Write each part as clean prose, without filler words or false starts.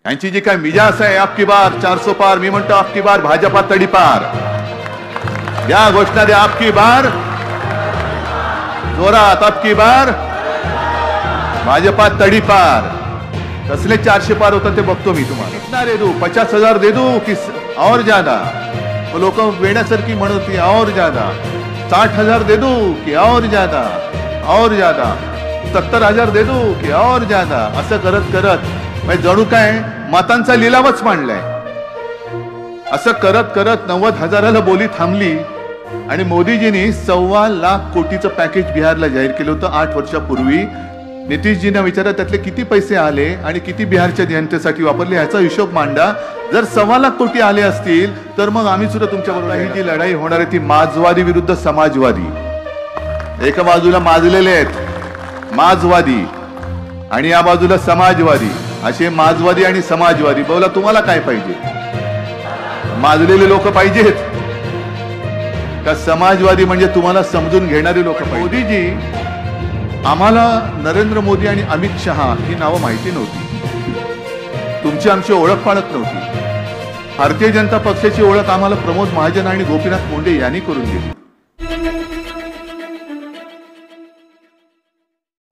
यांची जी काय मिजाज आहे आपकी बार 400 पार, मी म्हणतो आपकी बार भाजपा तडीपार. या घोषणा द्या आपकी बार जोरात, आपकी बार भाजपा तडीपार. कसले 400 पार होतात ते बघतो मी तुम्हाला. कितना दे दूं, 50,000 दे दूं कि और ज्यादा. लोक वेड्यासारखी म्हणत होती और ज्यादा. 60,000 दे दूं कि और ज्यादा, और ज्यादा. 70,000 दे दूं कि और ज्यादा. असं करत करत जणू काय मतांचा लिलावच मांडलाय. असं करत करत 90,000ला बोली थांबली आणि मोदीजींनी 1.25 लाख कोटीचं पॅकेज बिहारला जाहीर केलं होतं 8 वर्षापूर्वी. नितीशजींना विचारा त्यातले किती पैसे आले आणि किती बिहारच्या जनतेसाठी वापरले याचा हिशोब मांडा. जर 1.25 लाख कोटी आले असतील तर मग आम्ही सुद्धा तुमच्याबरोबर. ही जी लढाई होणार आहे ती माजवादी विरुद्ध समाजवादी. एका बाजूला माजलेले आहेत माजवादी आणि या बाजूला समाजवादी. असे माजवादी आणि समाजवादी. बोला तुम्हाला काय पाहिजे? माजलेले लोक पाहिजेत का समाजवादी म्हणजे तुम्हाला समजून घेणारे लोक पाहिजे? मोदीजी, आम्हाला नरेंद्र मोदी आणि अमित शहा ही नावं माहिती नव्हती. तुमची आमची ओळख पाळत नव्हती. भारतीय जनता पक्षाची ओळख आम्हाला प्रमोद महाजन आणि गोपीनाथ मुंडे यांनी करून दिली.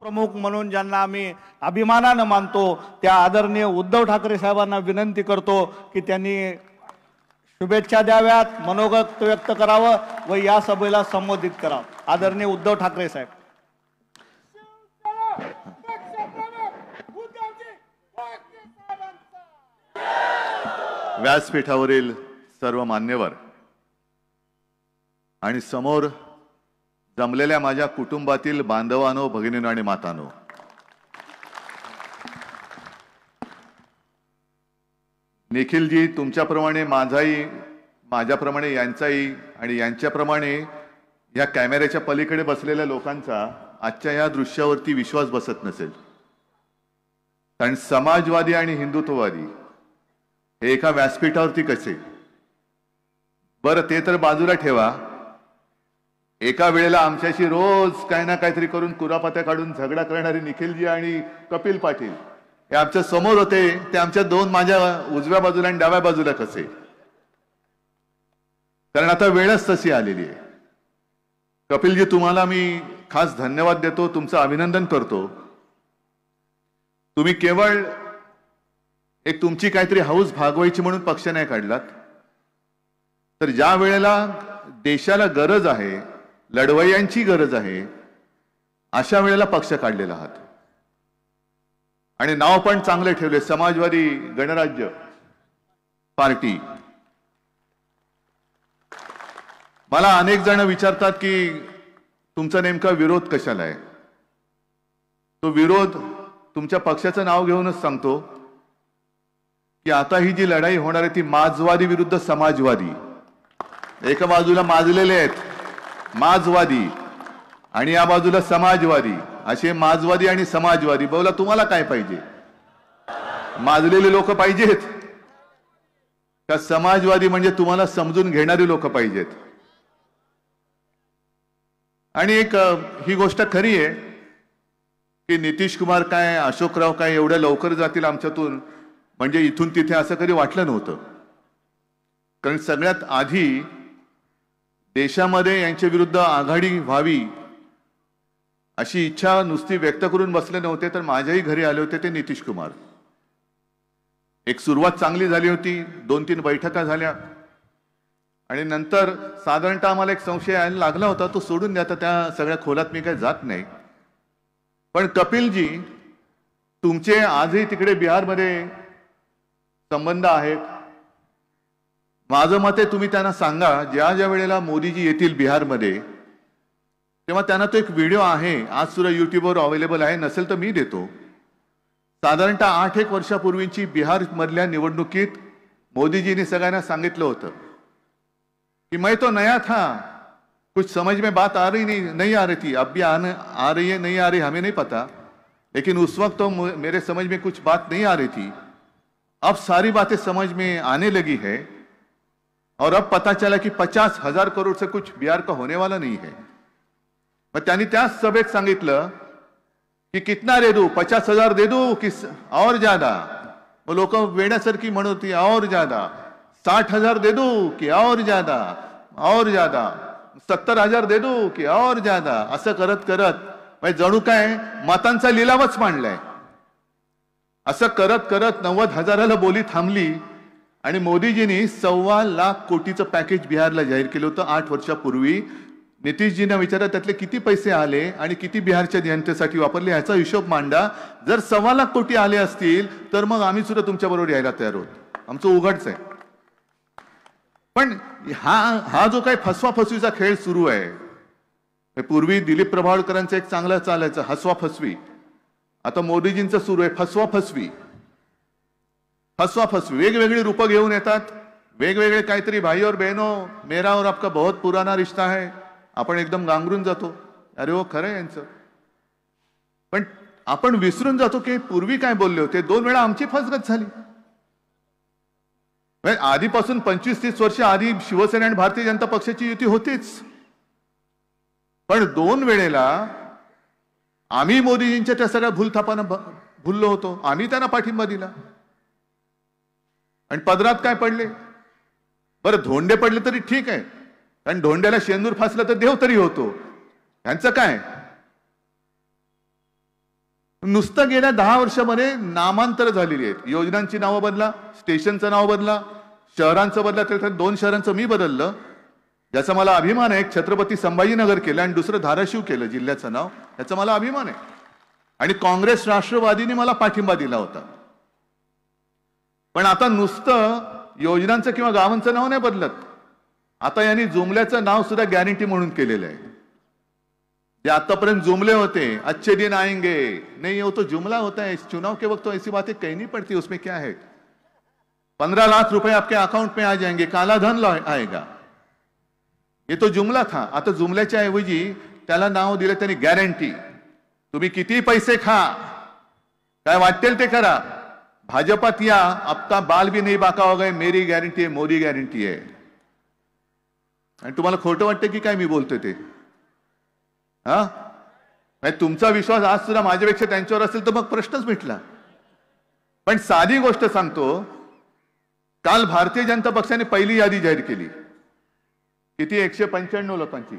प्रमुख म्हणून ज्यांना आम्ही अभिमानानं मानतो त्या आदरणीय उद्धव ठाकरे साहेबांना विनंती करतो की त्यांनी शुभेच्छा द्याव्यात, मनोगत व्यक्त करावं व या सभेला संबोधित करावं. आदरणीय उद्धव ठाकरे साहेब. व्यासपीठावरील सर्व मान्यवर आणि समोर जमलेल्या माझ्या कुटुंबातील बांधवांनो, भगिनींनो आणि मातांनो, निखिलजी तुमच्याप्रमाणे माझाही, माझ्याप्रमाणे यांचाही आणि यांच्याप्रमाणे या कॅमेऱ्याच्या पलीकडे बसलेल्या लोकांचा आजच्या या दृश्यावरती विश्वास बसत नसेल. कारण समाजवादी आणि हिंदुत्ववादी हे एका व्यासपीठावरती कसे? बरं ते तर बाजूला ठेवा. एका वेळेला आमच्याशी रोज काही ना काहीतरी करून कुरापत्या काढून झगडा करणारे निखिलजी आणि कपिल पाटील हे आमच्या समोर होते. ते आमच्या दोन, माझ्या उजव्या बाजूला आणि डाव्या बाजूला कसे? कारण आता वेळच तशी आलेली आहे. कपिलजी, तुम्हाला मी खास धन्यवाद देतो, तुमचं अभिनंदन करतो. तुम्ही केवळ एक तुमची काहीतरी हौस भागवायची म्हणून पक्ष नाही काढलात, तर ज्या वेळेला देशाला गरज आहे, लढवय्यांची गरज आहे, अशा वेळेला पक्ष काढलेला आहात. आणि नाव पण चांगले ठेवले, समाजवादी गणराज्य पार्टी. मला अनेक जण विचारतात की तुमचा नेमका विरोध कशाला आहे? तो विरोध तुमच्या पक्षाचं नाव घेऊनच सांगतो की आता ही जी लढाई होणार आहे ती माजवादी विरुद्ध समाजवादी. एका बाजूला माजलेले आहेत माजवादी आणि या बाजूला समाजवादी. असे माजवादी आणि समाजवादी. बोला तुम्हाला काय पाहिजे? माजलेले लोक पाहिजेत का समाजवादी म्हणजे तुम्हाला समजून घेणारी लोक पाहिजेत? आणि एक ही गोष्ट खरी आहे की नितीश कुमार काय, अशोकराव काय एवढ्या लवकर जातील आमच्यातून म्हणजे इथून तिथे असं कधी वाटलं नव्हतं. कारण सगळ्यात आधी देशामध्ये यांच्या विरुद्ध आघाडी व्हावी अशी इच्छा नुसती व्यक्त करून बसले नव्हते, तर माझ्याही घरी आले होते ते नितीश कुमार. एक सुरुवात चांगली झाली होती, 2-3 बैठका झाल्या आणि नंतर साधारणतः आम्हाला एक संशय यायला लागला होता, तो सोडून द्या, त्या सगळ्या खोलात मी काही जात नाही. पण कपिलजी, तुमचे आजही तिकडे बिहारमध्ये संबंध आहेत. माझं मत आहे तुम्ही त्यांना सांगा ज्या ज्या वेळेला मोदीजी येतील बिहारमध्ये तेव्हा त्यांना तो एक व्हिडिओ आहे, आज सुद्धा युट्यूबवर अवेलेबल आहे, नसेल तर मी देतो. साधारणतः 8-1 वर्षापूर्वीची बिहार मधल्या निवडणुकीत मोदीजींनी सगळ्यांना सांगितलं होतं कि मैं तो नया था, कुछ समझ में बात आ रही नहीं आ रही थी, अब भी आ रही है नहीं आ रही हमें नहीं पता, लेकिन उस वक्त तो मेरे समझ में कुछ बात नहीं आ रही थी. अब सारी बातें समझ में आने लगी है और अब पता चला कि 50,000 करोड़ से कुछ बिहार का होने वाला नहीं है. मग त्यांनी त्याच सभेत सांगितलं कि कितना दे दूं, 50,000 दे दूं कि और ज्यादा. मग लोक वेड्यासारखी म्हणत होती और ज्यादा, 60,000 दे दो की और ज्यादा, और ज्यादा, 70,000 दे दो की और ज्यादा, असं करत करत म्हणजे जणू काय मतांचा लिलावच मांडलाय. असं करत करत 90,000ला बोली थांबली आणि मोदीजींनी 1.25 कोटीचं पॅकेज बिहारला जाहीर केलं होतं 8 वर्षापूर्वी. नितीशजींना विचारा त्यातले किती पैसे आले आणि किती बिहारच्या जनतेसाठी वापरले याचा हिशोब मांडा. जर 1.25 कोटी आले असतील तर मग आम्ही सुद्धा तुमच्या बरोबर यायला तयार आहोत. आमचं उघडच आहे. पण हा जो काही फसवाफसवीचा खेळ सुरू आहे, पूर्वी दिलीप प्रभावळकरांचं एक चांगलं चालायचं हसवा फसवी, आता मोदीजींचं सुरू आहे फसवा फसवी. फसवा फसवी वेगवेगळी रूपं घेऊन येतात, वेगवेगळे काहीतरी भाई और बहनो मेरा और आपका बहुत पुराना रिश्ता है, आपण एकदम गांगरून जातो. अरे हो खरं यांचं. पण आपण विसरून जातो की पूर्वी काय बोलले होते. 2 वेळा आमची फसगत झाली. आधीपासून 25-30 वर्ष आधी शिवसेना आणि भारतीय जनता पक्षाची युती होतीच, पण 2 वेळेला आम्ही मोदीजींच्या त्या सगळ्या भूलथापांना भुललो होतो. आम्ही त्यांना पाठिंबा दिला आणि पदरात काय पडले. बरं धोंडे पडले तरी ठीक आहे, कारण धोंड्याला शेंदूर फासला तर देव तरी होतो. यांचं काय नुसतं गेल्या 10 वर्षामध्ये नामांतर झालेली आहेत. योजनांची नावं बदला, स्टेशनचं नाव बदला, शहरांचं बदला. त्याच्यात 2 शहरांचं मी बदललं, ज्याचा मला अभिमान आहे. एक छत्रपती संभाजीनगर केलं आणि दुसरं धाराशिव केलं जिल्ह्याचं नाव, याचा मला अभिमान आहे. आणि काँग्रेस राष्ट्रवादीने मला पाठिंबा दिला होता. पण आता नुसतं योजनांचं किंवा गावांचं नाव नाही बदलत. आता यांनी जुमल्याचं नाव सुद्धा गॅरंटी म्हणून केलेलं आहे. जे आतापर्यंत जुमले होते, अच्छे दिन आएंगे, नहीं वो तो जुमला होता है. चुनाव के वक्त तो ऐसी बातें कहनी पड़ती, उसमें क्या है. 15 लाख रुपए आपके अकाउंट में आ जाएंगे, काला धन आएगा, ये तो जुमला था. आता जुमल्याच्या ऐवजी त्याला नाव दिलं त्यांनी गॅरंटी. तुम्ही किती पैसे खा, काय वाटेल ते करा, भाजपात या, आपका बाल भी नहीं बाका होगा, मेरी गॅरंटी आहे, मोदी गॅरंटी आहे. आणि तुम्हाला खोटं वाटतं की काय मी बोलतोय ते. तुमचा विश्वास आज सुद्धा माझ्यापेक्षा त्यांच्यावर असेल तर मग प्रश्नच मिटला. पण साधी गोष्ट सांगतो, काल भारतीय जनता पक्षाने पहिली यादी जाहीर केली. किती 195 लोकांची.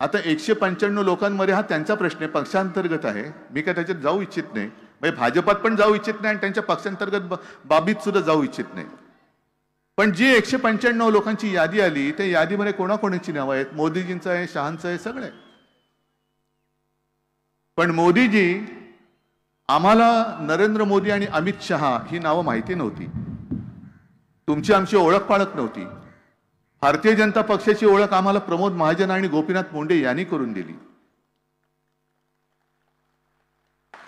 आता 195 लोकांमध्ये हा त्यांचा प्रश्न आहे, पक्षांतर्गत आहे. मी काय त्याच्यात जाऊ इच्छित नाही. म्हणजे भाजपात पण जाऊ इच्छित नाही आणि त्यांच्या पक्षांतर्गत बाबीत सुद्धा जाऊ इच्छित नाही. पण जी 195 लोकांची यादी आली, त्या यादीमध्ये कोणाकोणाची नावं आहेत. मोदीजींचं आहे, शहांचं आहे, सगळे. पण मोदीजी, आम्हाला नरेंद्र मोदी आणि अमित शहा ही नावं माहिती नव्हती. तुमची आमची ओळख पाळख नव्हती. भारतीय जनता पक्षाची ओळख आम्हाला प्रमोद महाजन आणि गोपीनाथ मुंडे यांनी करून दिली.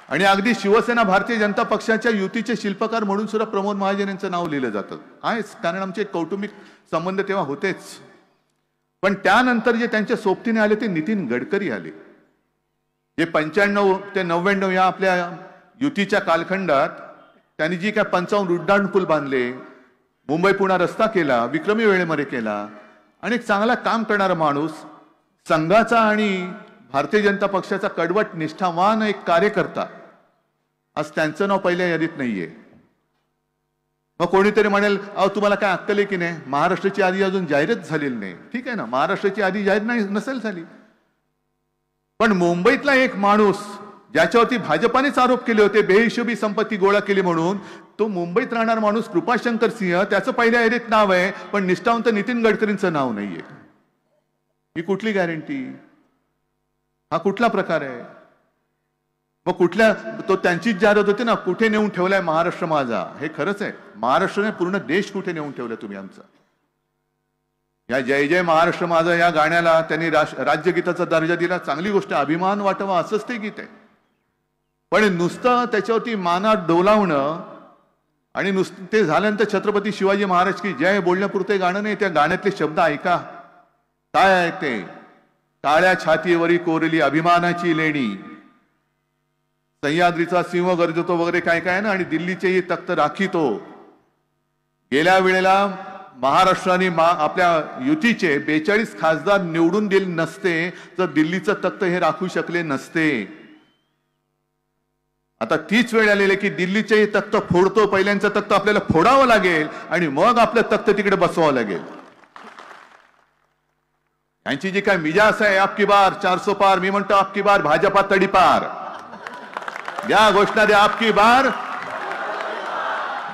आणि अगदी शिवसेना भारतीय जनता पक्षाच्या युतीचे शिल्पकार म्हणून सुद्धा प्रमोद महाजन यांचं नाव लिहिलं जातं. आहेच, कारण आमचे कौटुंबिक संबंध तेव्हा होतेच. पण त्यानंतर जे त्यांच्या सोबतीने आले ते नितीन गडकरी आले. जे 95 ते 99 या आपल्या युतीच्या कालखंडात त्यांनी जी काय 55 उड्डाण पूल बांधले, मुंबई पुणे रस्ता केला, विक्रमी वेळेमध्ये केला, आणि एक चांगला काम करणारा माणूस, संघाचा आणि भारतीय जनता पक्षाचा कडवट निष्ठावान एक कार्यकर्ता, आज त्यांचं नाव पहिल्या यादीत नाहीये. मग कोणीतरी म्हणेल, अहो तुम्हाला काय अक्कल आहे की नाही, महाराष्ट्राची यादी अजून जाहीरच झालेली नाही. ठीक आहे ना, महाराष्ट्राची यादी जाहीर नसेल झाली, पण मुंबईतला एक माणूस ज्याच्यावरती भाजपानेच आरोप केले होते बेहिशोबी संपत्ती गोळा केली म्हणून, तो मुंबईत राहणार माणूस कृपाशंकर सिंह, त्याचं पहिल्या यादीत नाव आहे, पण निष्ठावंत नितीन गडकरींचं नाव नाहीये. ही कुठली गॅरंटी, हा कुठला प्रकार आहे. मग कुठल्या, तो त्यांचीच जाहिरात होती ना, कुठे नेऊन ठेवलाय महाराष्ट्र माझा. हे खरंच आहे, महाराष्ट्राने पूर्ण देश कुठे नेऊन ठेवलाय तुम्ही आमचा. या जय जय महाराष्ट्र माझा या गाण्याला त्यांनी राज्यगीताचा दर्जा दिला, चांगली गोष्ट, अभिमान वाटावा असंच ते गीत आहे. पण नुसतं त्याच्यावरती माना डोलावणं आणि नुसतं ते झाल्यानंतर छत्रपती शिवाजी महाराज की जय बोलण्यापुरते गाणं नाही. त्या गाण्यातले शब्द ऐका काय आहे ते. काळ्या छातीवरी कोरली अभिमानाची लेणी, सह्याद्रीचा सिंह गरजतो वगैरे काय काय ना, आणि दिल्लीचेही तख्त राखीतो. गेल्या वेळेला महाराष्ट्राने आपल्या युतीचे 42 खासदार निवडून दिले नसते तर दिल्लीचं तख्त हे राखू शकले नसते. आता तीच वेळ आलेली आहे की दिल्लीचे तख्त फोडतो, पहिल्यांचं तख्त आपल्याला फोडावं लागेल आणि मग आपलं तख्त तिकडे बसवावं लागेल. यांची जी काय मिजाज आहे, आपकी बार 400 पार, मी म्हणतो आपकी बार भाजपा तडीपार. द्या घोषणा द्या, आपकी बार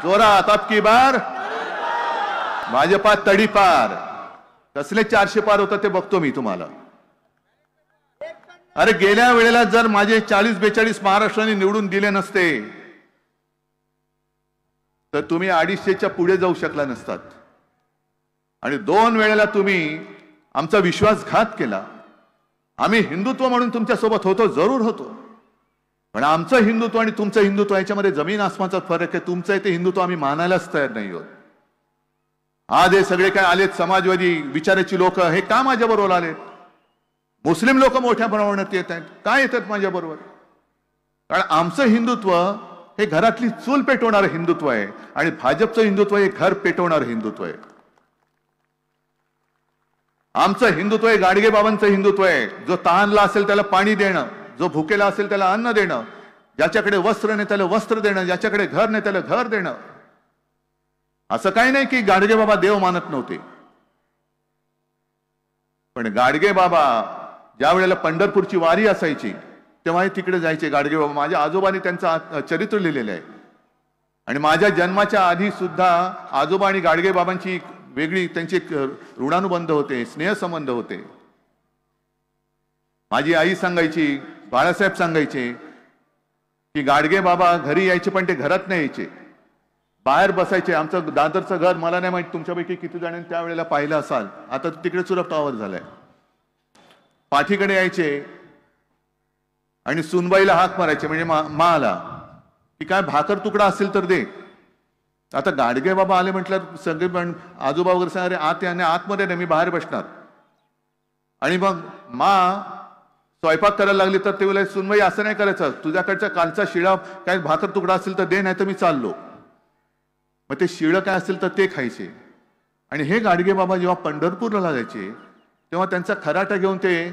जोरात, आपकी बार भाजपा तडीपार. कसले 400 पार होतं ते बघतो मी तुम्हाला. अरे गेल्या वेळेला जर माझे 40-42 महाराष्ट्राने निवडून दिले नसते तर तुम्ही 250च्या पुढे जाऊ शकला नसतात. आणि 2 वेळेला तुम्ही आमचा विश्वासघात केला. आम्ही हिंदुत्व म्हणून तुमच्या सोबत होतो, जरूर होतो, पण आमचं हिंदुत्व आणि तुमचं हिंदुत्व याच्यामध्ये जमीन आसमानचा फरक आहे. तुमचं ते हिंदुत्व आम्ही मानायलाच तयार नाही आहोत. आज हे सगळे काय आलेत समाजवादी विचाराची लोक, हे का माझ्या बरोबर आलेत? मुस्लिम लोक मोठ्या प्रमाणात येत आहेत, काय येतात माझ्या बरोबर? कारण आमचं हिंदुत्व हे घरातली चूल पेटवणारं हिंदुत्व आहे आणि भाजपचं हिंदुत्व हे घर पेटवणारं हिंदुत्व आहे. आमचं हिंदुत्व हे गाडगे बाबांचं हिंदुत्व आहे. जो तहानला असेल त्याला पाणी देणं, जो भुकेला असेल त्याला अन्न देणं, ज्याच्याकडे वस्त्र नाही त्याला वस्त्र देणं, ज्याच्याकडे घर नाही त्याला घर देणं. असं काही नाही की गाडगे बाबा देव मानत नव्हते, पण गाडगे बाबा ज्या वेळेला पंढरपूरची वारी असायची तेव्हा तिकडे जायचे गाडगे बाबा. माझ्या आजोबांनी त्यांचं चरित्र लिहिलेलं आहे आणि माझ्या जन्माच्या आधी सुद्धा आजोबा आणि गाडगे बाबांची वेगळी त्यांचे ऋणानुबंध होते, स्नेहसंबंध होते. माझी आई सांगायची, बाळासाहेब सांगायचे की गाडगे बाबा घरी यायचे पण ते घरात नाही यायचे, बाहेर बसायचे. आमचं दादरचं घर मला नाही माहिती तुमच्यापैकी किती जणांनी त्यावेळेला पाहिलं असाल, आता तिकडे सुरत टॉवर झालाय. पाठीकडे यायचे आणि सुनबाईला हाक मारायचे, म्हणजे माला की काय भाकर तुकडा असेल तर दे. आता गाडगे बाबा आले म्हटलं सगळे पण आजोबा वगैरे सांगा, अरे आत याने आतमध्ये नाही, मी बाहेर बसणार. आणि मग स्वयंपाक करायला लागली तर ते बोलाय, सुनबाई असं नाही करायचं, तुझ्याकडचा कालचा शिळा काय भाकर तुकडा असेल तर दे, नाही तर मी चाललो. मग ते शिळं काय असेल तर ते खायचे. आणि हे गाडगे बाबा जेव्हा पंढरपूरला जायचे तेव्हा त्यांचा खराटा घेऊन ते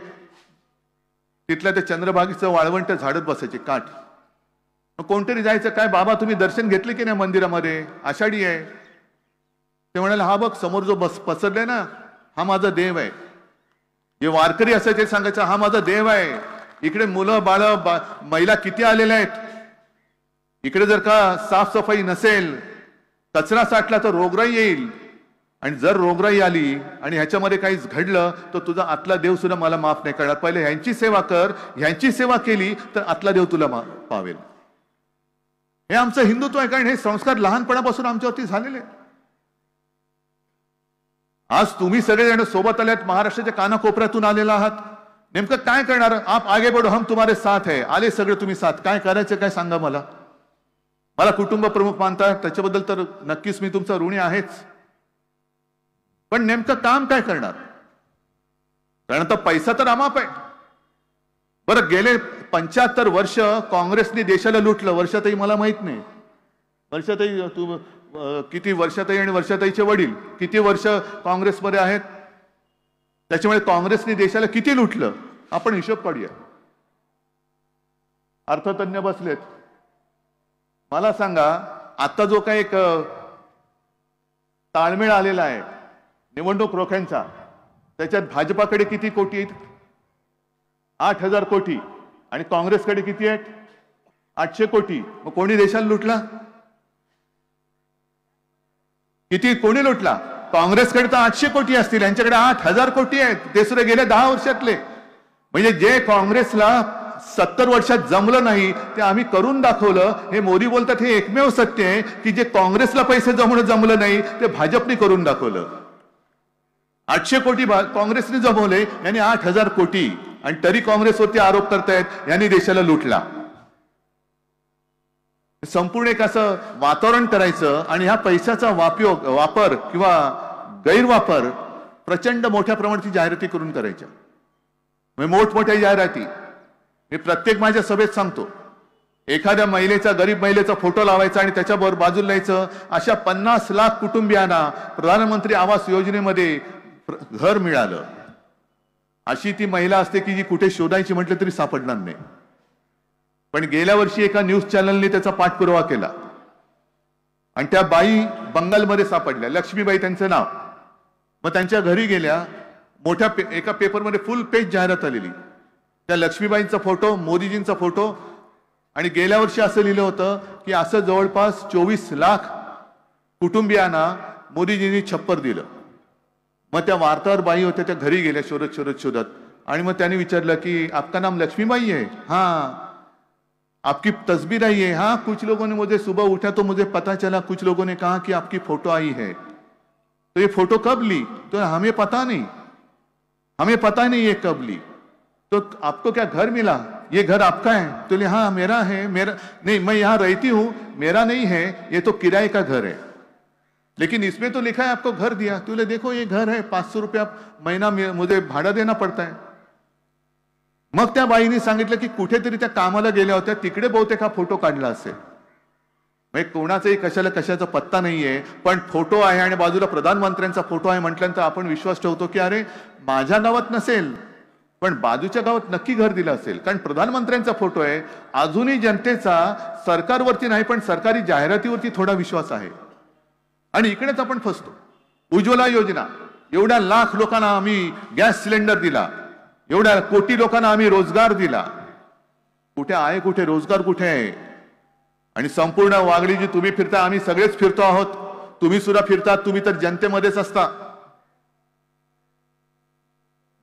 तिथल्या त्या चंद्रभागेचं वाळवंट झाडत बसायचे काठ. मग कोणतरी जायचं, काय बाबा तुम्ही दर्शन घेतले की नाही मंदिरामध्ये, आषाढी आहे. ते म्हणाले, हा बघ समोर जो पसरले ना, हा माझा देव आहे. जे वारकरी असायचे सांगायचं, हा माझा देव आहे. इकडे मुलं बाळ महिला किती आलेल्या आहेत. इकडे जर का साफसफाई नसेल, कचरा साठला तर रोगराई येईल, आणि जर रोगराई आली आणि ह्याच्यामध्ये काहीच घडलं तर तुझा आतला देव सुद्धा मला माफ नाही करणार. पहिले ह्यांची सेवा कर, ह्यांची सेवा केली तर आतला देव तुला पावेल. हे आमचं हिंदुत्व आहे, कारण हे संस्कार लहानपणापासून आमच्यावरती झालेले. आज तुम्ही सगळेजण सोबत आल्यात, महाराष्ट्राच्या कानाकोपऱ्यातून आलेला आहात. नेमकं काय करणार? आप आगे बढ़ो, हम तुम्हारे साथ है. आले सगळे तुम्ही साथ, काय करायचं काय सांगा मला. मला कुटुंब प्रमुख मानता, त्याच्याबद्दल तर नक्कीच मी तुमचा ऋणी आहेच, पण नेमकं काम काय करणार? कारण तर पैसा तर अमाप आहे. बरं, गेले 75 वर्ष काँग्रेसने देशाला लुटलं. वर्षाताई मला माहित नाही, वर्षाताई तू किती, वर्षाताई आणि वर्षाताईचे वडील किती वर्ष काँग्रेसमध्ये आहेत, त्याच्यामुळे काँग्रेसने देशाला किती लुटलं आपण हिशोब काढूया. अर्थतज्ञ बसलेत, मला सांगा आता जो काही एक ताळमेळ आलेला आहे निवडणूक रोख्यांचा, त्याच्यात भाजपाकडे किती कोटी आहेत? 8,000 कोटी. आणि काँग्रेसकडे किती आहेत? 800 कोटी. मग कोणी देशाला लुटला? किती कोणी लुटला? काँग्रेसकडे तर 800 कोटी असतील, यांच्याकडे 8,000 कोटी आहेत, ते सुद्धा गेल्या 10 वर्षातले. म्हणजे जे काँग्रेसला 70 वर्षात जमलं नाही ते आम्ही करून दाखवलं. हे मोदी बोलतात हे एकमेव सत्य आहे की जे काँग्रेसला पैसे जमलं नाही ते भाजपने करून दाखवलं. 800 कोटी काँग्रेसने जमवले, यांनी 8,000 कोटी, आणि तरी काँग्रेसवरती आरोप करतायत यांनी देशाला लुटला. संपूर्ण एक असं वातावरण करायचं आणि ह्या पैशाचा वापर किंवा गैरवापर प्रचंड मोठ्या प्रमाणात जाहिराती करून करायच्या. मोठमोठ्या जाहिराती मी प्रत्येक माझ्या सभेत सांगतो. एखाद्या महिलेचा, गरीब महिलेचा फोटो लावायचा आणि त्याच्याबरोबर बाजूला लिहायचं, अशा 50 लाख कुटुंबियांना प्रधानमंत्री आवास योजनेमध्ये घर मिळालं. अशी ती महिला असते की जी कुठे शोधायची म्हटलं तरी सापडणार नाही. पण गेल्या वर्षी एका न्यूज चॅनलने त्याचा पाठपुरावा केला आणि त्या बाई बंगालमध्ये सापडल्या, लक्ष्मीबाई त्यांचं नाव. मग त्यांच्या घरी गेल्या, मोठ्या एका पेपरमध्ये फुल पेज जाहिरात आलेली, त्या लक्ष्मीबाईंचा फोटो, मोदीजींचा फोटो, आणि गेल्या वर्षी असं लिहिलं होतं की असं जवळपास 24 लाख कुटुंबियांना मोदीजींनी छप्पर दिलं. मग त्या वार्ताहर बाई होत्या, त्या घरी गेल्या शोधत आणि मग त्यांनी विचारलं की आपका नाम लक्ष्मीबाई है? हाँ. आपकी तस्वीर आई है? हाँ. कुछ लोगों ने मुझे सुबह उठा तो मुझे पता चला, कुछ लोगों ने कहा कि आपकी फोटो आई है. तो ये फोटो कब ली? तो हमें पता नहीं ये कब ली. तो आपको क्या घर मिला? ये घर आपका है? तो ले हाँ मेरा है. मेरा नहीं, मैं यहाँ रहती हूं, मेरा नहीं है, ये तो किराए का घर है, लेकिन इसमें तो लिखा है आपको घर दिया. तो ले देखो ये घर है, 500 रुपया महीना मुझे भाड़ा देना पड़ता है. मग त्या बाईने सांगितलं की कुठेतरी त्या कामाला गेल्या होत्या, तिकडे बहुतेक हा फोटो काढला असेल. म्हणजे कोणाचाही कशाचा पत्ता नाहीये, पण फोटो आहे आणि बाजूला प्रधानमंत्र्यांचा फोटो आहे म्हटल्यानंतर आपण विश्वास ठेवतो की अरे माझ्या गावात नसेल पण बाजूच्या गावात नक्की घर दिलं असेल, कारण प्रधानमंत्र्यांचा फोटो आहे. अजूनही जनतेचा सरकारवरती नाही पण सरकारी जाहिरातीवरती थोडा विश्वास आहे आणि इकडेच आपण फसतो. उज्ज्वला योजना, एवढ्या लाख लोकांना आम्ही गॅस सिलेंडर दिला, एवढ्या कोटी लोकांना आम्ही रोजगार दिला. कुठे आहे, कुठे रोजगार कुठे आहे? आणि संपूर्ण वागडी जी तुम्ही फिरता, आम्ही सगळेच फिरतो आहोत, तुम्ही सुद्धा फिरतात, तुम्ही तर जनतेमध्येच असता.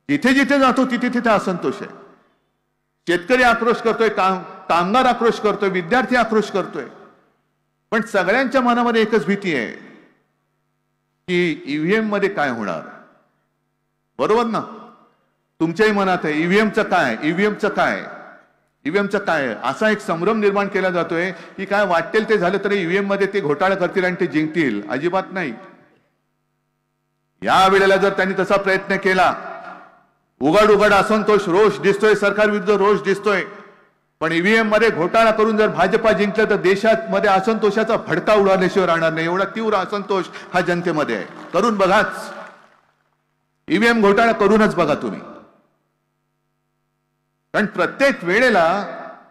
जिथे जिथे जातो तिथे तिथे असंतोष आहे. शेतकरी आक्रोश करतोय, कामगार आक्रोश करतोय, विद्यार्थी आक्रोश करतोय, पण सगळ्यांच्या मनामध्ये एकच भीती आहे की ईव्हीएम मध्ये काय होणार. बरोबर ना? तुमच्याही मनात आहे ईव्हीएमचं काय, ईव्हीएमचं काय. असा एक संभ्रम निर्माण केला जातोय की काय वाटेल ते झालं तरी ईव्हीएम मध्ये ते घोटाळा करतील आणि ते जिंकतील. अजिबात नाही. या वेळेला जर त्यांनी तसा प्रयत्न केला, उघड असंतोष, रोष दिसतोय, सरकार विरुद्ध रोष दिसतोय, पण ईव्हीएम मध्ये घोटाळा करून जर भाजपा जिंकलं तर देशात मध्ये असंतोषाचा भडका उडाल्याशिवाय राहणार नाही. एवढा तीव्र असंतोष हा जनतेमध्ये आहे. करून बघाच, ईव्हीएम घोटाळा करूनच बघा तुम्ही. कारण प्रत्येक वेळेला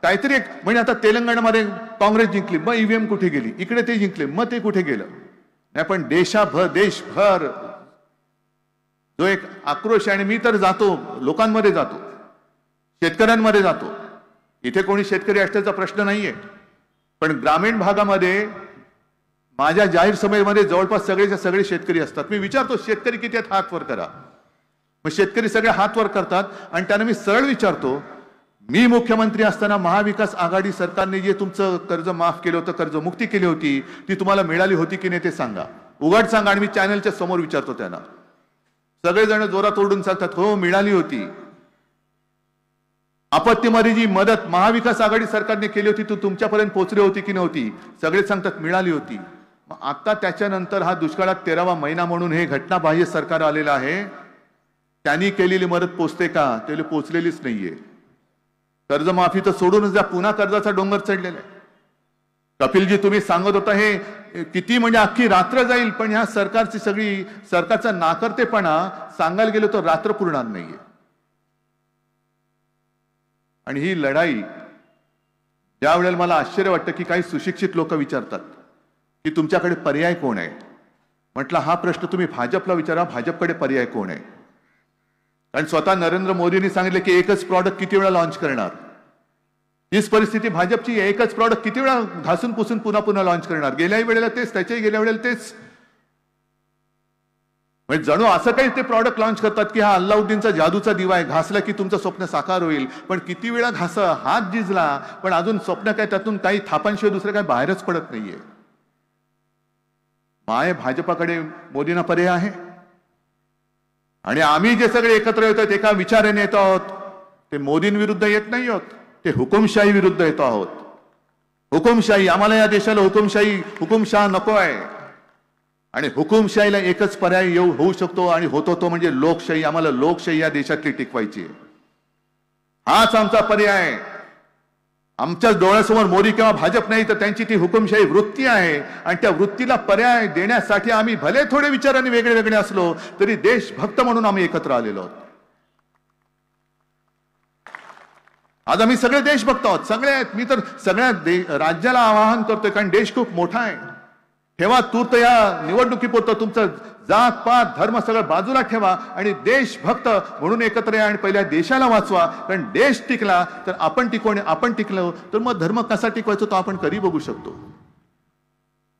काहीतरी एक, म्हणजे आता तेलंगणामध्ये काँग्रेस जिंकली, मग ईव्हीएम कुठे गेली, इकडे ते जिंकले, मग ते कुठे गेलं. नाही पण देशभर जो एक आक्रोश आहे, आणि मी तर जातो, लोकांमध्ये जातो, शेतकऱ्यांमध्ये जातो. इथे कोणी शेतकरी असल्याचा प्रश्न नाहीये, पण ग्रामीण भागामध्ये माझ्या जाहीर सभेमध्ये जवळपास सगळे शेतकरी असतात. मी विचारतो शेतकरी किती आहेत, हात वर करा. मग शेतकरी सगळे हात वर करतात आणि त्यांना मी सरळ विचारतो, मी मुख्यमंत्री असताना महाविकास आघाडी सरकारने जे तुमचं कर्ज माफ केलं होतं, कर्जमुक्ती केली होती, ती तुम्हाला मिळाली होती की नाही ते सांगा, उघड सांगा. आणि मी चॅनलच्या समोर विचारतो त्यांना. सगळेजण जोरात ओरडून सांगतात हो मिळाली होती. आपत्तीमध्ये जी मदत महाविकास आघाडी सरकारने केली होती ती तुमच्यापर्यंत पोहोचली होती की नव्हती? सगळे सांगतात मिळाली होती. मग आता त्याच्यानंतर हा दुष्काळात 13वा महिना म्हणून हे घटनाबाह्य सरकार आलेलं आहे, त्यांनी केलेली मदत पोचते का? त्याला पोचलेलीच नाहीये. कर्जमाफी तर सोडूनच द्या, पुन्हा कर्जाचा डोंगर चढलेला आहे. कपिलजी तुम्ही सांगत होता हे किती म्हणजे अख्खी रात्र जाईल, पण ह्या सरकारचा नाकर्तेपणा सांगायला गेलो तर रात्र पुरणार नाहीये. आणि ही लढाई ज्या वेळेला मला आश्चर्य वाटतं की काही सुशिक्षित लोक विचारतात की तुमच्याकडे पर्याय कोण आहे. म्हटलं हा प्रश्न तुम्ही भाजपला विचारा, भाजपकडे पर्याय कोण आहे. कारण स्वतः नरेंद्र मोदींनी सांगितलं की एकच प्रॉडक्ट किती वेळा लॉन्च करणार. हीच परिस्थिती भाजपची आहे. एकच प्रॉडक्ट किती वेळा घासून पुसून पुन्हा लॉन्च करणार. गेल्याही वेळेला तेच, त्याच्याही गेल्या वेळेला तेच. म्हणजे जणू असं काही ते प्रॉडक्ट लॉन्च करतात की हा अल्लाउद्दीनचा जादूचा दिवा आहे, घासला की तुमचं स्वप्न साकार होईल. पण किती वेळा घासा, हात जिजला, पण अजून स्वप्न काय त्यातून काही थापांशिवाय दुसरं काय बाहेरच पडत नाहीये. माय भाजपाकडे मोदींना पर्याय आहे. आणि आम्ही जे सगळे एकत्र येतो एका विचाराने येतो आहोत, ते मोदींविरुद्ध येत नाही आहोत, ते हुकुमशाही विरुद्ध येतो आहोत. हुकुमशाही, आम्हाला या देशाला हुकुमशाह नको आहे. आणि हुकुमशाहीला एकच पर्याय होऊ शकतो आणि होतो तो म्हणजे लोकशाही. आम्हाला लोकशाही या देशातली टिकवायची आहे. हाच आमचा पर्याय आहे. आमच्या डोळ्यासमोर मोदी किंवा भाजप नाही तर त्यांची ती हुकुमशाही वृत्ती आहे. आणि त्या वृत्तीला पर्याय देण्यासाठी आम्ही भले थोडे विचारांनी वेगळे वेगळे असलो तरी देशभक्त म्हणून आम्ही एकत्र आलेलो आहोत. आज आम्ही सगळे देशभक्त आहोत, सगळे आहेत. मी तर सगळ्या राज्याला आवाहन करतोय, कारण देश खूप मोठा आहे. ठेवा तूर्त या निवडणुकीपुरतं तुमचं जात पात धर्म सगळं बाजूला ठेवा आणि देशभक्त म्हणून एकत्र या आणि पहिल्या देशाला वाचवा. कारण देश टिकला तर आपण टिकू आणि आपण टिकलो तर मग धर्म कसा टिकवायचा तो आपण कधी बघू शकतो.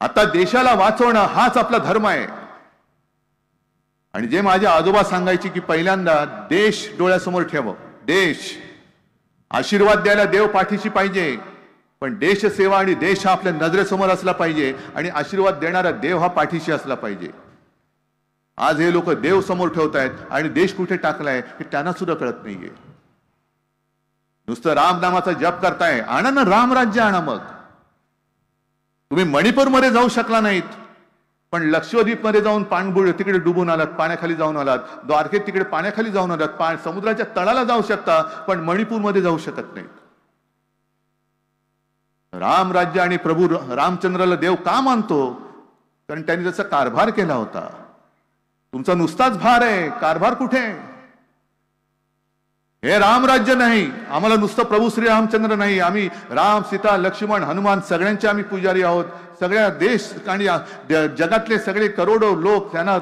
आता देशाला वाचवणं हाच आपला धर्म आहे. आणि जे माझे आजोबा सांगायचे की पहिल्यांदा देश डोळ्यासमोर ठेव. देश आशीर्वाद द्यायला देव पाठीशी पाहिजे, पण देशसेवा आणि देश हा आपल्या नजरेसमोर असला पाहिजे आणि आशीर्वाद देणारा देव हा पाठीशी असला पाहिजे. आज हे लोक देव समोर ठेवतायत आणि देश कुठे टाकलाय हे त्यांना सुद्धा कळत नाहीये. नुसतं राम नामाचा जप करताय. आणा ना राम राज्य आणा. मग तुम्ही मणिपूरमध्ये जाऊ शकला नाहीत, पण लक्षद्वीप मध्ये जाऊन पाणबुड तिकडे डुबून आलात, पाण्याखाली जाऊन आलात. द्वारकेत तिकडे पाण्याखाली जाऊन आलात. समुद्राच्या तळाला जाऊ शकता, पण मणिपूरमध्ये जाऊ शकत नाहीत. राम राज्य आणि प्रभू रामचंद्राला देव का मानतो? कारण त्यांनी जसा कारभार केला होता. तुमचा नुसताच भार आहे, कारभार कुठे? हे राम राज्य नाही. आम्हाला नुसतं प्रभू श्री रामचंद्र नाही, आम्ही राम सीता लक्ष्मण हनुमान सगळ्यांचे आम्ही पुजारी आहोत. सगळ्या देश आणि जगातले सगळे करोडो लोक त्यांना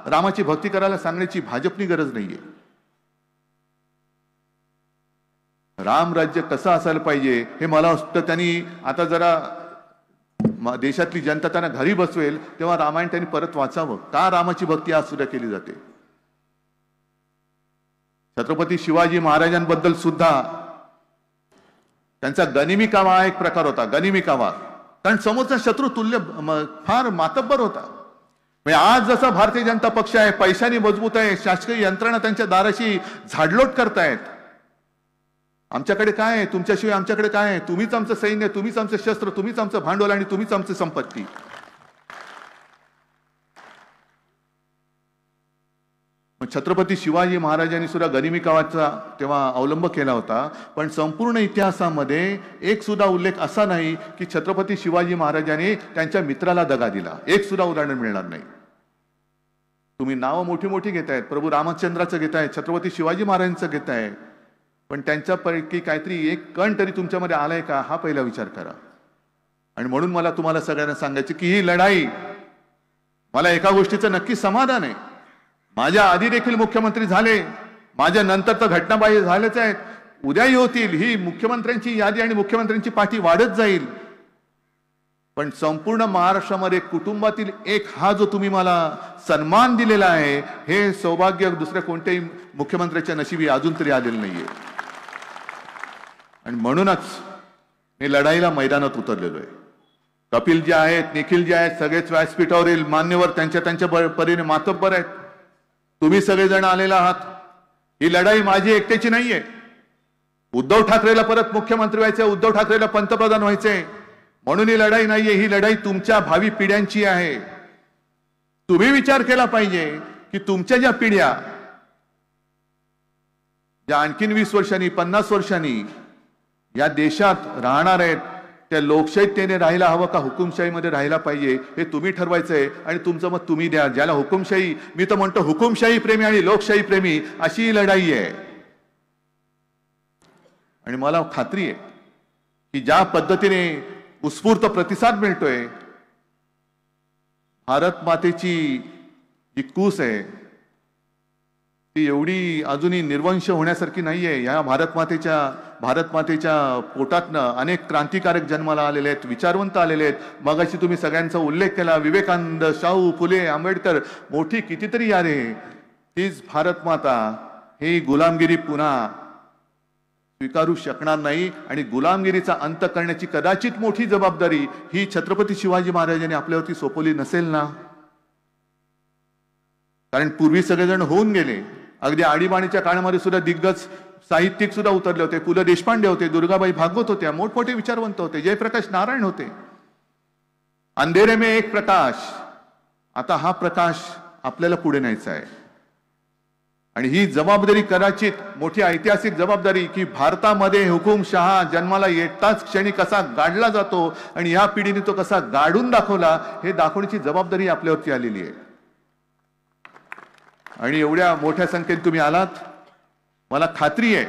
रामाची भक्ती करायला सांगण्याची भाजपनी गरज नाहीये. राम राज्य कसं असायला पाहिजे हे मला वाटतं त्यांनी आता जरा देशातली जनता त्यांना घरी बसवेल तेव्हा रामायण त्यांनी परत वाचावं. का रामाची भक्ती आज सुद्धा केली जाते? छत्रपती शिवाजी महाराजांबद्दल सुद्धा त्यांचा गनिमी कावा हा एक प्रकार होता. गनिमी कावा, कारण समोरचा शत्रू तुल्य फार मातब्बर होता. म्हणजे आज जसा भारतीय जनता पक्ष आहे, पैशाने मजबूत आहे, शासकीय यंत्रणा त्यांच्या दाराशी झाडलोट करतायत. आमच्याकडे काय आहे? तुमच्याशिवाय आमच्याकडे काय आहे? तुम्हीच आमचं सैन्य, तुम्हीच आमचं शस्त्र, तुम्हीच आमचं भांडवल आणि तुम्हीच आमची संपत्ती. छत्रपती शिवाजी महाराजांनी सुद्धा गनिमी कावाचा तेव्हा अवलंब केला होता, पण संपूर्ण इतिहासामध्ये एक सुद्धा उल्लेख असा नाही की छत्रपती शिवाजी महाराजांनी त्यांच्या मित्राला दगा दिला. एक सुद्धा उदाहरण मिळणार नाही. तुम्ही नावं मोठी मोठी घेतायत, प्रभू रामचंद्राचं घेताय, छत्रपती शिवाजी महाराजांचं घेताय, पण त्यांच्यापैकी काहीतरी एक कण तरी तुमच्यामध्ये आलाय का हा पहिला विचार करा. आणि म्हणून मला तुम्हाला सगळ्यांना सांगायचं की ही लढाई, मला एका गोष्टीचं नक्की समाधान आहे. माझ्या आधी देखील मुख्यमंत्री झाले, माझ्या नंतर तर घटनाबाह्य झालेच आहेत, उद्याही होतील. ही मुख्यमंत्र्यांची यादी आणि मुख्यमंत्र्यांची पाठी वाढत जाईल. पण संपूर्ण महाराष्ट्रामध्ये कुटुंबातील एक हा जो तुम्ही मला सन्मान दिलेला आहे, हे सौभाग्य दुसऱ्या कोणत्याही मुख्यमंत्र्याच्या नशिबी अजून तरी आलेलं नाहीये. आणि म्हणूनच मी लढाईला मैदानात उतरलेलो आहे. कपिल जे आहेत, निखिल जे आहेत, सगळेच व्यासपीठावरील मान्यवर त्यांच्या त्यांच्या परीने मातब्बर आहेत. तुम्ही सगळेजण आलेला आहात. ही लढाई माझी एकट्याची नाहीये. उद्धव ठाकरेला परत मुख्यमंत्री व्हायचंय, उद्धव ठाकरेला पंतप्रधान व्हायचंय, म्हणून ही लढाई नाहीये. ही लढाई तुमच्या भावी पिढ्यांची आहे. तुम्ही विचार केला पाहिजे की तुमच्या ज्या पिढ्या ज्या आणखीन 20 वर्षांनी 50 वर्षांनी या देशात राहणार आहेत, त्या लोकशाहीतेने राहायला हवं का हुकुमशाहीमध्ये राहायला पाहिजे हे तुम्ही ठरवायचंय. आणि तुमचं मत तुम्ही द्या. ज्याला हुकुमशाही, मी तर म्हणतो हुकुमशाही प्रेमी आणि लोकशाही प्रेमी अशी ही लढाई आहे. आणि मला खात्री आहे की ज्या पद्धतीने उत्स्फूर्त प्रतिसाद मिळतोय, भारत मातेची जी कूस आहे ती एवढी अजूनही निर्वंश होण्यासारखी नाहीये. या भारत मातेच्या पोटातनं अनेक क्रांतिकारक जन्माला आलेले आहेत, विचारवंत आलेले आहेत. मगाशी तुम्ही सगळ्यांचा उल्लेख केला, विवेकानंद, शाहू फुले, आंबेडकर, मोठी कितीतरी यारे. तीच भारत माता ही गुलामगिरी पुन्हा स्वीकारू शकणार नाही. आणि गुलामगिरीचा अंत करण्याची कदाचित मोठी जबाबदारी ही छत्रपती शिवाजी महाराजांनी आपल्यावरती सोपवली नसेल ना. कारण पूर्वी सगळेजण होऊन गेले. अगदी आणीबाणीच्या काळामध्ये सुद्धा दिग्गज साहित्यिक सुद्धा उतरले होते. पु ल देशपांडे होते, दुर्गाबाई भागवत होत्या, मोठमोठे विचारवंत होते, जयप्रकाश नारायण होते. अंधेरे में एक प्रकाश. आता हा प्रकाश आपल्याला पुढे न्यायचा आहे. आणि ही जबाबदारी कदाचित मोठी ऐतिहासिक जबाबदारी की भारतामध्ये हुकुमशहा जन्माला येताच क्षणी कसा गाडला जातो आणि या पिढीने तो कसा गाडून दाखवला हे दाखवण्याची जबाबदारी आपल्यावरती आलेली आहे. आणि एवढ्या मोठ्या संख्येने तुम्ही आलात. मला खात्री आहे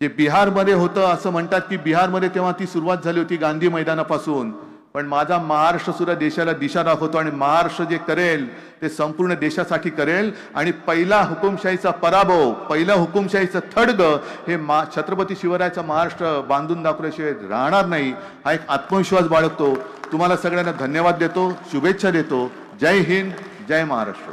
जे बिहारमध्ये होतं असं म्हणतात की बिहारमध्ये तेव्हा ती सुरुवात झाली होती गांधी मैदानापासून, पण माझा महाराष्ट्र सुद्धा देशाला दिशा दाखवतो आणि महाराष्ट्र जे करेल ते संपूर्ण देशासाठी करेल. आणि पहिला हुकुमशाहीचा पराभव, पहिला हुकुमशाहीचं थडगं हे छत्रपती शिवरायाचा महाराष्ट्र बांधून दाखवल्याशिवाय राहणार नाही, हा एक आत्मविश्वास बाळगतो. तुम्हाला सगळ्यांना धन्यवाद देतो, शुभेच्छा देतो. जय हिंद, जय महाराष्ट्र.